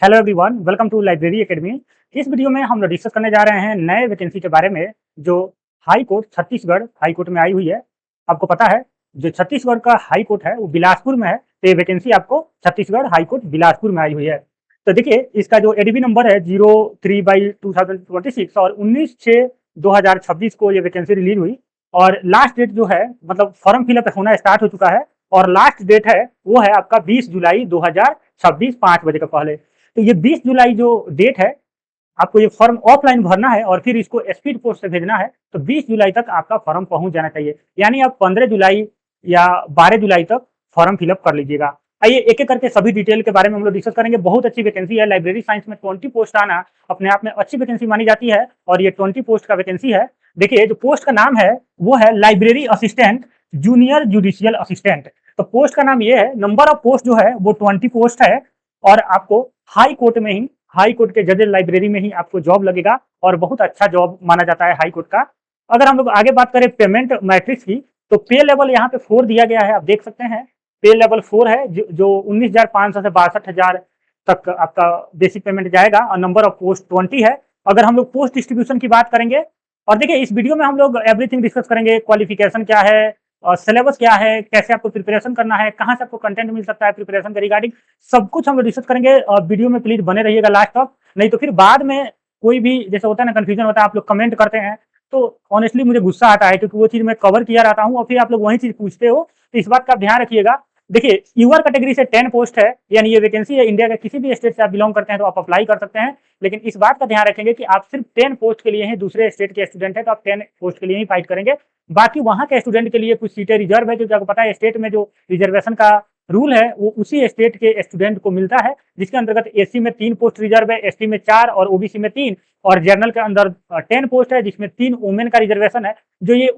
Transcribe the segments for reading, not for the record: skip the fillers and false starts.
Hello everyone, welcome to Library Academy. इस video में हम लोग डिस्कस करने जा रहे हैं नए वैकेंसी के बारे में जो high court Chhattisgarh high court में आई हुई है। आपको पता है जो छत्तीसगढ़ का हाई कोर्ट है वो बिलासपुर में है, तो ये वैकेंसी आपको छत्तीसगढ़ हाई कोर्ट बिलासपुर में आई हुई है। तो देखिए इसका जो एडीबी नंबर है 03/2026 और 19/6/2026 को ये वैकेंसी रिलीज हुई। और लास्ट डेट जो है मतलब फॉर्म फिलअप होना स्टार्ट हो चुका है और लास्ट डेट है वो है आपका 20 जुलाई 2026 5 बजे का पहले। तो ये 20 जुलाई जो डेट है आपको ये फॉर्म ऑफलाइन भरना है और फिर इसको स्पीड पोस्ट से भेजना है। तो 20 जुलाई तक आपका फॉर्म पहुंच जाना चाहिए, यानी आप 15 जुलाई या 12 जुलाई तक फॉर्म फिलअप कर लीजिएगा। आइए एक एक करके सभी डिटेल के बारे में हम लोग डिस्कस करेंगे। बहुत अच्छी वैकेंसी है, लाइब्रेरी साइंस में 20 पोस्ट आना अपने आप में अच्छी वैकेंसी मानी जाती है और ये 20 पोस्ट का वैकेंसी है। देखिए जो पोस्ट का नाम है वो है library assistant junior judicial assistant. तो पोस्ट का नाम ये है, नंबर ऑफ पोस्ट जो है वो 20 पोस्ट है और आपको हाई कोर्ट में ही, हाई कोर्ट के जजेस लाइब्रेरी में ही आपको जॉब लगेगा और बहुत अच्छा जॉब माना जाता है हाई कोर्ट का। अगर हम लोग आगे बात करें पेमेंट मैट्रिक्स की, तो पे लेवल यहाँ पे 4 दिया गया है, आप देख सकते हैं पे लेवल 4 है जो 19,500 से 62,000 तक आपका बेसिक पेमेंट जाएगा और नंबर ऑफ पोस्ट 20 है। अगर हम लोग पोस्ट डिस्ट्रीब्यूशन की बात करेंगे और देखिए इस वीडियो में हम लोग एवरीथिंग डिस्कस करेंगे, क्वालिफिकेशन क्या है और सिलेबस क्या है, कैसे आपको प्रिपरेशन करना है, कहाँ से आपको कंटेंट मिल सकता है प्रिपरेशन के रिगार्डिंग, सब कुछ हम लोग डिस्कस करेंगे। और वीडियो में प्लीज बने रहिएगा लास्ट तक, नहीं तो फिर बाद में कोई भी जैसे होता है ना कंफ्यूजन होता है, आप लोग कमेंट करते हैं तो ऑनेस्टली मुझे गुस्सा आता है क्योंकि वो चीज मैं कवर किया रहता हूँ और फिर आप लोग वही चीज पूछते हो। तो इस बात का ध्यान रखिएगा। देखिए यूआर कैटेगरी से 10 पोस्ट है, यानी ये वैकेंसी है, इंडिया के किसी भी स्टेट से आप बिलोंग करते हैं तो आप अप्लाई कर सकते हैं। लेकिन इस बात का ध्यान रखेंगे कि आप सिर्फ 10 पोस्ट के लिए ही, दूसरे स्टेट के स्टूडेंट है तो आप 10 पोस्ट के लिए ही फाइट करेंगे। बाकी वहां के स्टूडेंट के लिए कुछ सीटें रिजर्व है, क्योंकि आपको पता है स्टेट में जो रिजर्वेशन का रूल है वो उसी स्टेट के स्टूडेंट को मिलता है, जिसके अंतर्गत एससी में 3 पोस्ट रिजर्व है, एसटी में 4 और ओबीसी में 3 और जनरल के अंदर 10 पोस्ट है जिसमें 3 वुमेन का रिजर्वेशन है। जो ये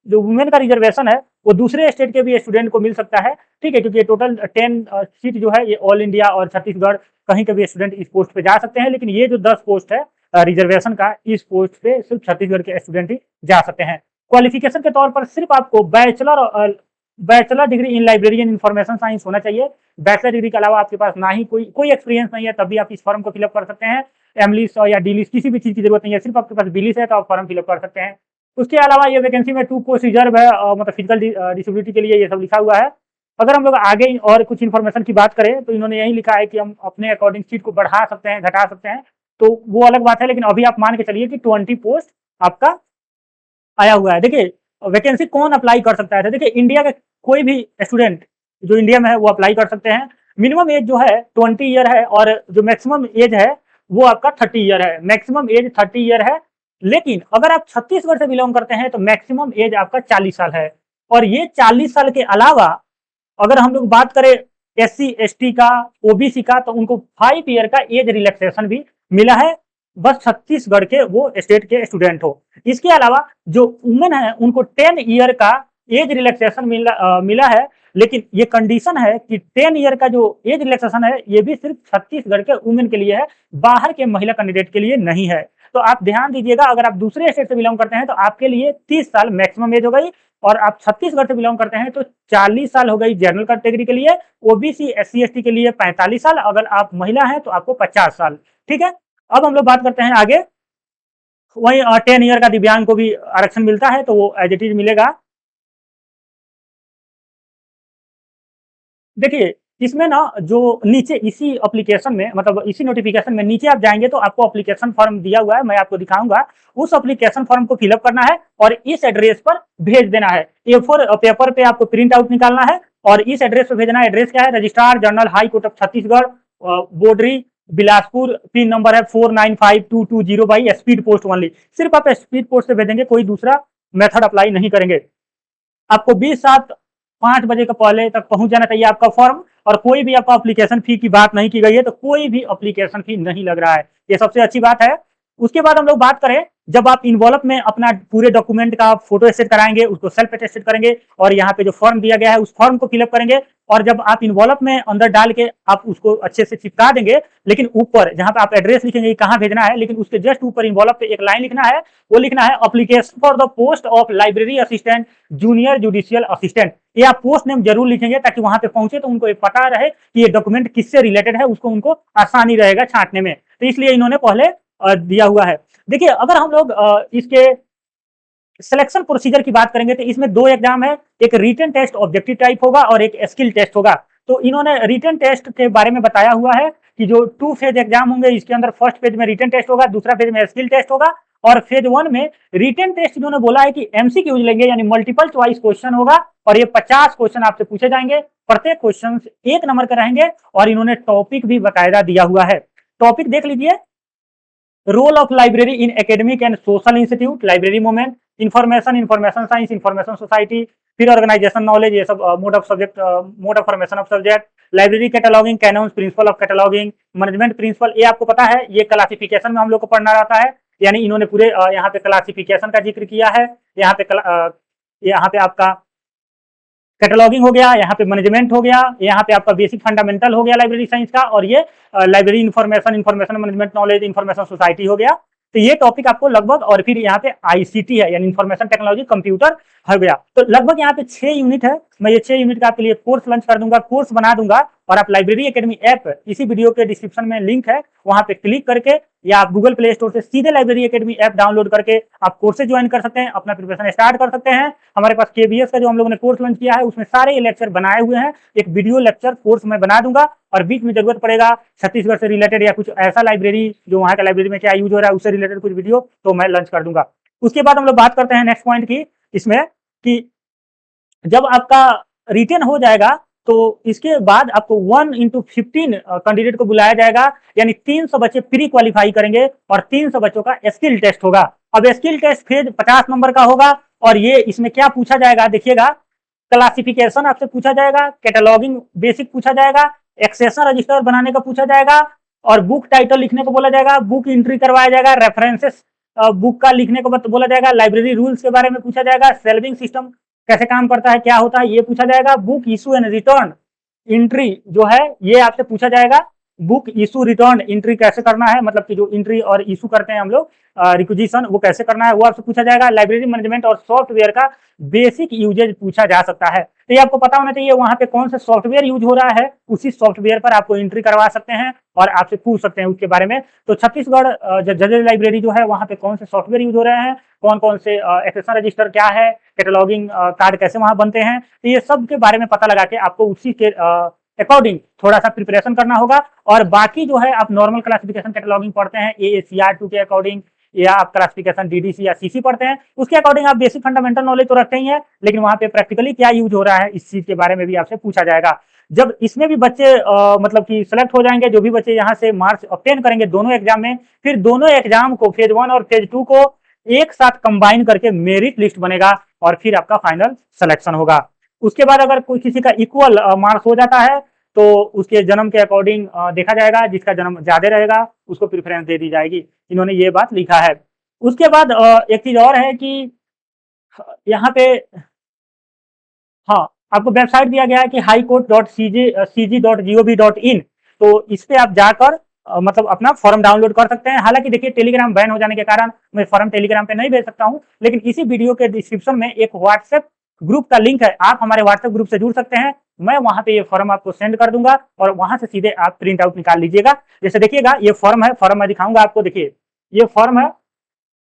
वुमेन का रिजर्वेशन है वो दूसरे स्टेट के भी स्टूडेंट को मिल सकता है, ठीक है, क्योंकि टोटल 10 सीट जो है ये ऑल इंडिया और छत्तीसगढ़ कहीं के भी स्टूडेंट इस पोस्ट पे जा सकते हैं। लेकिन ये जो 10 पोस्ट है रिजर्वेशन का, इस पोस्ट पे सिर्फ छत्तीसगढ़ के स्टूडेंट ही जा सकते हैं। क्वालिफिकेशन के तौर पर सिर्फ आपको bachelor degree in library and information science होना चाहिए। बैचलर डिग्री के अलावा आपके पास ना ही कोई एक्सपीरियंस नहीं है तब भी आप इस फॉर्म को फिलअप कर सकते हैं। एमलिस या डीलिस किसी भी चीज की जरूरत नहीं है, सिर्फ आपके पास बिलिस है तो आप फॉर्म फिलअप कर सकते हैं। उसके अलावा ये वैकेंसी में 2 पोस्ट रिजर्व है, मतलब फिजिकल डिसेबिलिटी के लिए ये सब लिखा हुआ है। अगर हम लोग आगे और कुछ इन्फॉर्मेशन की बात करें तो इन्होंने यही लिखा है कि हम अपने अकॉर्डिंग सीट को बढ़ा सकते हैं, घटा सकते हैं, तो वो अलग बात है। लेकिन अभी आप मान के चलिए कि 20 पोस्ट आपका आया हुआ है। देखिए वैकेंसी कौन अप्लाई कर सकता है, तो देखिए इंडिया के कोई भी स्टूडेंट जो इंडिया में है वो अप्लाई कर सकते हैं। मिनिमम एज जो है 20 ईयर है और जो मैक्सिमम एज है वो आपका 30 ईयर है। मैक्सिमम एज 30 ईयर है, लेकिन अगर आप छत्तीसगढ़ से बिलोंग करते हैं तो मैक्सिमम एज आपका 40 साल है। और ये 40 साल के अलावा अगर हम लोग बात करें एससी एसटी का, ओबीसी का, तो उनको 5 ईयर का एज रिलैक्सेशन भी मिला है, बस छत्तीसगढ़ के वो स्टेट के स्टूडेंट हो। इसके अलावा जो वुमेन है उनको 10 ईयर का एज रिलैक्सेशन मिला है, लेकिन ये कंडीशन है कि 10 ईयर का जो एज रिलैक्सेशन है ये भी सिर्फ छत्तीसगढ़ के वुमेन के लिए है, बाहर के महिला कैंडिडेट के लिए नहीं है। तो आप ध्यान दीजिएगा, अगर आप दूसरे स्टेट से बिलोंग करते हैं तो आपके लिए 30 साल मैक्सिमम एज हो गई, और आप छत्तीसगढ़ से बिलोंग करते हैं तो 40 साल हो गई जनरल कैटेगरी के लिए, ओबीसी एससी एसटी के लिए 45 साल, अगर आप महिला हैं तो आपको 50 साल। ठीक है, अब हम लोग बात करते हैं आगे। वही 10 ईयर का दिव्यांग को भी आरक्षण मिलता है, तो वो एज इट इज मिलेगा। देखिए इसमें ना जो नीचे इसी एप्लीकेशन में, मतलब इसी नोटिफिकेशन में नीचे आप जाएंगे तो आपको एप्लीकेशन फॉर्म दिया हुआ है, मैं आपको दिखाऊंगा। उस एप्लीकेशन फॉर्म को फिलअप करना है और इस एड्रेस पर भेज देना है। A4 पेपर पे आपको प्रिंट आउट निकालना है और इस एड्रेस पे भेजना है। एड्रेस क्या है, registrar general high court of Chhattisgarh, Bodri, Bilaspur, pin number है 495220 बाई स्पीड पोस्ट ओनली। सिर्फ आप स्पीड पोस्ट से भेजेंगे, कोई दूसरा मेथड अप्लाई नहीं करेंगे। आपको 20/7/5 बजे का पहले तक पहुंच जाना चाहिए आपका फॉर्म, और कोई भी आपका एप्लीकेशन फी की बात नहीं की गई है, तो कोई भी एप्लीकेशन फी नहीं लग रहा है, ये सबसे अच्छी बात है। उसके बाद हम लोग बात करें जब आप इन्वॉल्व में अपना पूरे डॉक्यूमेंट का फोटो स्टेट कराएंगे, उसको सेल्फ अटेस्टेड करेंगे और यहाँ पे जो फॉर्म दिया गया है उस फॉर्म को फिलअप करेंगे और जब आप इन्वॉल्व में अंदर डाल के आप उसको अच्छे से चिपका देंगे, लेकिन ऊपर जहां पे आप एड्रेस लिखेंगे कहाँ भेजना है, लेकिन उसके जस्ट ऊपर इन्वॉल्व पे एक लाइन लिखना है, वो लिखना है application for the post of library assistant junior judicial assistant. ये आप पोस्ट नेम जरूर लिखेंगे ताकि वहां पे पहुंचे तो उनको पता रहे कि ये डॉक्यूमेंट किससे रिलेटेड है, उसको उनको आसानी रहेगा छांटने में। तो इसलिए इन्होंने पहले दिया हुआ है। देखिए अगर हम लोग इसके सिलेक्शन प्रोसीजर की बात करेंगे तो इसमें दो एग्जाम है, एक रिटन टेस्ट ऑब्जेक्टिव टाइप होगा और एक स्किल टेस्ट होगा। तो इन्होंने रिटन टेस्ट के बारे में बताया हुआ है कि जो 2 फेज एग्जाम होंगे, इसके अंदर फर्स्ट फेज में रिटन टेस्ट होगा, दूसरा फेज में स्किल टेस्ट होगा और फेज 1 में रिटन टेस्ट इन्होंने बोला है कि एमसीक्यूज लेंगे, यानी मल्टीपल चॉइस क्वेश्चन होगा और ये 50 क्वेश्चन आपसे पूछे जाएंगे, प्रत्येक क्वेश्चन 1 नंबर के रहेंगे और इन्होंने टॉपिक भी बाकायदा दिया हुआ है। टॉपिक देख लीजिए, role of library in academic and social institute, library movement, information, information science, information society, फिर ऑर्गेनाइजेशन नॉलेज, ये सब mode of subject, mode of formation of subject, library cataloguing, canons, principle of cataloguing, management principle, ये आपको पता है, ये classification में हम लोग को पढ़ना रहता है, यानी इन्होंने पूरे यहाँ पे क्लासिफिकेशन का जिक्र किया है, यहाँ पे आपका कैटलॉगिंग हो गया, यहाँ पे मैनेजमेंट हो गया, यहाँ पे आपका बेसिक फंडामेंटल हो गया लाइब्रेरी साइंस का, और ये library information, information management knowledge, information society हो गया। तो ये टॉपिक आपको लगभग, और फिर यहाँ पे आईसीटी है यानी इंफॉर्मेशन टेक्नोलॉजी कंप्यूटर हो गया। तो लगभग यहाँ पे 6 यूनिट है। मैं ये 6 यूनिट का आपके लिए कोर्स लॉन्च कर दूंगा, कोर्स बना दूंगा, और आप लाइब्रेरी एकेडमी ऐप, इसी वीडियो के डिस्क्रिप्शन में लिंक है, वहां पे क्लिक करके या आप गूगल प्ले स्टोर से सीधे लाइब्रेरी एकेडमी ऐप डाउनलोड करके आप कोर्सेज ज्वाइन कर सकते हैं, अपना प्रिपरेशन स्टार्ट कर सकते हैं। हमारे पास केबीएस का जो हम लोगों ने कोर्स लॉन्च किया है उसमें सारे लेक्चर बनाए हुए हैं, एक वीडियो लेक्चर कोर्स में बना दूंगा, और बीच में जरूरत पड़ेगा छत्तीसगढ़ से रिलेटेड या कुछ ऐसा लाइब्रेरी जो वहाँ का लाइब्रेरी में क्या यूज हो रहा है उससे रिलेटेड कुछ वीडियो तो मैं लॉन्च कर दूंगा। उसके बाद हम लोग बात करते हैं नेक्स्ट पॉइंट की, इसमें कि जब आपका रिटन हो जाएगा तो इसके बाद आपको 1/15 कैंडिडेट को बुलाया जाएगा, यानी 300 बच्चे प्री क्वालिफाई करेंगे और 300 बच्चों का स्किल टेस्ट होगा। अब स्किल टेस्ट फेज 50 नंबर का होगा, और ये इसमें क्या पूछा जाएगा देखिएगा, क्लासिफिकेशन आपसे पूछा जाएगा, कैटलॉगिंग बेसिक पूछा जाएगा, एक्सेशन रजिस्टर बनाने का पूछा जाएगा, और बुक टाइटल लिखने को बोला जाएगा, बुक एंट्री करवाया जाएगा, रेफरेंसेस बुक का लिखने को बोला जाएगा, लाइब्रेरी रूल्स के बारे में पूछा जाएगा, सेल्विंग सिस्टम कैसे काम करता है, क्या होता है ये पूछा जाएगा, book issue and return entry जो है ये आपसे पूछा जाएगा, बुक इशू रिटर्न एंट्री कैसे करना है, मतलब कि जो एंट्री और इशू करते हैं हम लोग रिक्विजिशन, वो कैसे करना है वो आपसे पूछा जाएगा। लाइब्रेरी मैनेजमेंट और सॉफ्टवेयर का बेसिक यूजेज पूछा जा सकता है, तो ये आपको पता होना चाहिए वहां पे कौन सा सॉफ्टवेयर यूज हो रहा है, उसी सॉफ्टवेयर पर आपको एंट्री करवा सकते हैं और आपसे पूछ सकते हैं उसके बारे में। तो छत्तीसगढ़ जनरल लाइब्रेरी जो है वहां पे कौन से सॉफ्टवेयर यूज हो रहे हैं, कौन कौन से एक्सेशन रजिस्टर क्या है, कैटलॉगिंग कार्ड कैसे वहां बनते हैं, तो ये सब के बारे में पता लगा के आपको उसी के अकॉर्डिंग थोड़ा सा प्रिपरेशन करना होगा। और बाकी जो है आप नॉर्मल क्लासिफिकेशन कैटलॉगिंग पढ़ते हैं AACR2 के अकॉर्डिंग, या आप क्लासिफिकेशन DDC या CC पढ़ते हैं, उसके अकॉर्डिंग आप बेसिक फंडामेंटल नॉलेज तो रखते ही हैं, लेकिन वहां पे प्रैक्टिकली क्या यूज हो रहा है इस चीज के बारे में भी आपसे पूछा जाएगा। जब इसमें भी बच्चे मतलब कि सिलेक्ट हो जाएंगे, जो भी बच्चे यहाँ से मार्क्स ऑब्टेन करेंगे दोनों एग्जाम में, फिर दोनों एग्जाम को फेज 1 और फेज 2 को एक साथ कंबाइन करके मेरिट लिस्ट बनेगा और फिर आपका फाइनल सिलेक्शन होगा। उसके बाद अगर कोई किसी का इक्वल मार्क्स हो जाता है तो उसके जन्म के अकॉर्डिंग देखा जाएगा, जिसका जन्म ज्यादा रहेगा उसको प्रेफरेंस दे दी जाएगी। इन्होंने ये बात लिखा है। उसके बाद एक चीज और है कि यहाँ पे हाँ आपको वेबसाइट दिया गया है कि highcourt.cg.gov.in, तो इस पे आप जाकर मतलब अपना फॉर्म डाउनलोड कर सकते हैं। हालांकि देखिए टेलीग्राम बैन हो जाने के कारण मैं फॉर्म टेलीग्राम पे नहीं भेज सकता हूँ, लेकिन इसी वीडियो के डिस्क्रिप्शन में एक व्हाट्सएप ग्रुप का लिंक है, आप हमारे व्हाट्सएप ग्रुप से जुड़ सकते हैं। मैं वहां पे ये फॉर्म आपको सेंड कर दूंगा और वहां से सीधे आप प्रिंट आउट निकाल लीजिएगा। जैसे देखिएगा ये फॉर्म है, फॉर्म मैं दिखाऊंगा आपको, देखिए ये फॉर्म है,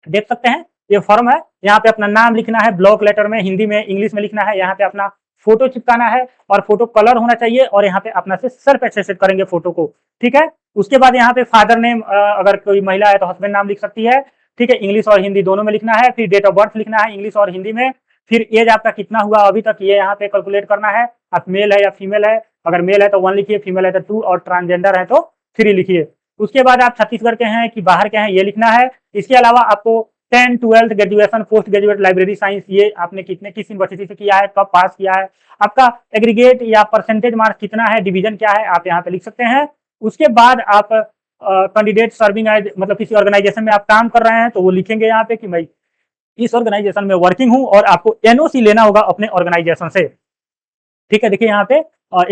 देख सकते हैं ये फॉर्म है। यहाँ पे अपना नाम लिखना है, ब्लॉक लेटर में, हिंदी में, इंग्लिश में लिखना है। यहाँ पे अपना फोटो चिपकाना है और फोटो कलर होना चाहिए, और यहाँ पे अपना से सेल्फ एटेस्टेड करेंगे फोटो को, ठीक है। उसके बाद यहाँ पे फादर नेम, अगर कोई महिला है तो हस्बैंड नाम लिख सकती है, ठीक है, इंग्लिश और हिंदी दोनों में लिखना है। फिर डेट ऑफ बर्थ लिखना है इंग्लिश और हिंदी में। फिर एज आपका कितना हुआ अभी तक ये यहाँ पे कैलकुलेट करना है, आप मेल है या फीमेल है, अगर मेल है तो 1 लिखिए, फीमेल है तो 2, और ट्रांसजेंडर है तो 3 लिखिए। उसके बाद आप छत्तीसगढ़ के हैं कि बाहर के हैं ये लिखना है। इसके अलावा आपको 10, 12 graduation, post graduate library science ये आपने किस यूनिवर्सिटी से किया है, कब पास किया है, आपका एग्रीगेट या परसेंटेज मार्क्स कितना है, डिवीजन क्या है, आप यहाँ पे लिख सकते हैं। उसके बाद आप कैंडिडेट सर्विंग एज, मतलब किसी ऑर्गेनाइजेशन में आप काम कर रहे हैं तो वो लिखेंगे यहाँ पे कि मैं इस ऑर्गेनाइजेशन में वर्किंग हूँ और आपको एनओसी लेना होगा अपने ऑर्गेनाइजेशन से। ठीक है, देखिए यहाँ पे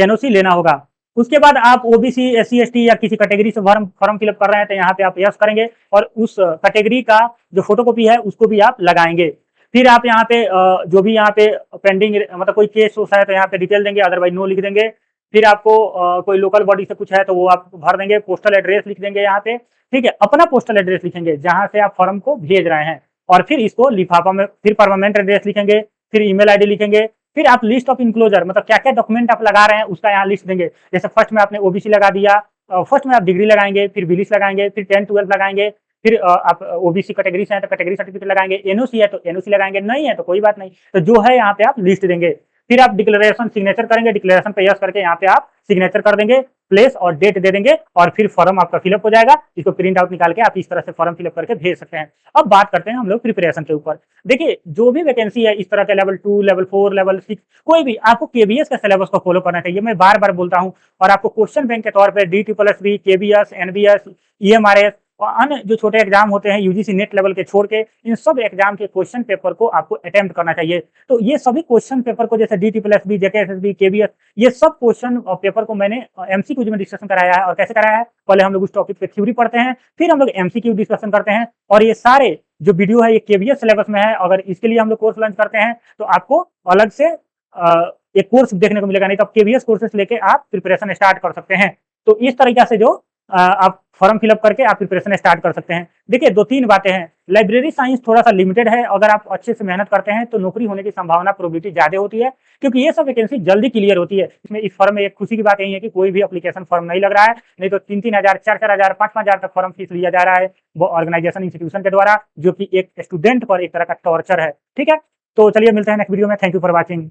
एनओसी लेना होगा। उसके बाद आप ओबीसी, एससी, एसटी या किसी कैटेगरी से फॉर्म फॉर्म फिलअप कर रहे हैं तो यहाँ पे आप यस करेंगे और उस कैटेगरी का जो फोटोकॉपी है उसको भी आप लगाएंगे। फिर आप यहाँ पे जो भी यहाँ पे पेंडिंग, मतलब कोई केस होता है तो यहाँ पे डिटेल देंगे, अदरवाइज नो लिख देंगे। फिर आपको कोई लोकल बॉडी से कुछ है तो वो आप भर देंगे, पोस्टल एड्रेस लिख देंगे यहाँ पे। ठीक है, अपना पोस्टल एड्रेस लिखेंगे जहां से आप फॉर्म को भेज रहे हैं, और फिर इसको लिफाफा में, फिर परमानेंट एड्रेस लिखेंगे, फिर ईमेल आईडी लिखेंगे। फिर आप लिस्ट ऑफ इंक्लोजर, मतलब क्या क्या डॉक्यूमेंट आप लगा रहे हैं उसका यहाँ लिस्ट देंगे। जैसे फर्स्ट में आपने ओबीसी लगा दिया, फर्स्ट में आप डिग्री लगाएंगे, फिर बिलिस लगाएंगे, फिर 10-12 लगाएंगे, फिर आप ओबीसी कैटेगरी से हैं तो कैटेगरी सर्टिफिकेट लगाएंगे, एनओसी है तो एनओसी लगाएंगे, नहीं है तो कोई बात नहीं। तो जो है यहाँ पे आप लिस्ट देंगे। फिर आप डिक्लेरेशन सिग्नेचर करेंगे, डिक्लेरेशन पे यस करके यहाँ पे आप सिग्नेचर कर देंगे, प्लेस और डेट दे देंगे, और फिर फॉर्म आपका फिलअप हो जाएगा। इसको प्रिंट आउट निकाल के आप इस तरह से फॉर्म फिलअप करके भेज सकते हैं। अब बात करते हैं हम लोग प्रिपरेशन के ऊपर। देखिए, जो भी वैकेंसी है इस तरह के लेवल 2, लेवल 4, लेवल 6, कोई भी, आपको केबीएस का सिलेबस को फॉलो करना चाहिए। मैं बार बार बोलता हूँ, और आपको क्वेश्चन बैंक के तौर पर DSSS, केबीएस, एनबीएस, ईएमआरएस और अन्य जो छोटे एग्जाम होते हैं यूजीसी नेट लेवल के छोड़ के, इन सब एग्जाम के क्वेश्चन पेपर को आपको अटेम्प्ट करना चाहिए। तो ये सभी क्वेश्चन पेपर को, जैसे DSSS, जेकेएसएसबी, केबीएस, ये सब क्वेश्चन पेपर को मैंने एमसीक्यू में डिस्कशन कराया है। और कैसे कराया है, पहले हम लोग उस टॉपिक पे थ्योरी पढ़ते हैं, फिर हम लोग एमसीक्यू डिस्कशन करते हैं, और ये सारे जो वीडियो है ये केबीएस सिलेबस में है। अगर इसके लिए हम लोग कोर्स लॉन्च करते हैं तो आपको अलग से एक कोर्स देखने को मिलेगा, नहीं तो आप केबीएस कोर्सेस लेके आप प्रिपरेशन स्टार्ट कर सकते हैं। तो इस तरीके से जो आप फॉर्म फिलअप करके आप प्रिपरेशन स्टार्ट कर सकते हैं। देखिए, 2-3 बातें हैं। लाइब्रेरी साइंस थोड़ा सा लिमिटेड है, अगर आप अच्छे से मेहनत करते हैं तो नौकरी होने की संभावना, प्रोबेबिलिटी ज्यादा होती है, क्योंकि ये सब वैकेंसी जल्दी क्लियर होती है। इसमें इस फॉर्म में एक खुशी की बात यही है कि कोई भी एप्लीकेशन फॉर्म नहीं लग रहा है, नहीं तो 3-3 हजार, 4-4 हजार, 5-5 हजार तक फॉर्म फीस लिया जा रहा है वो ऑर्गेनाइजेशन, इंस्टीट्यूशन के द्वारा, जो कि एक स्टूडेंट पर एक तरह का टॉर्चर है। ठीक है, तो चलिए मिलते हैं नेक्स्ट वीडियो में। Thank you for watching.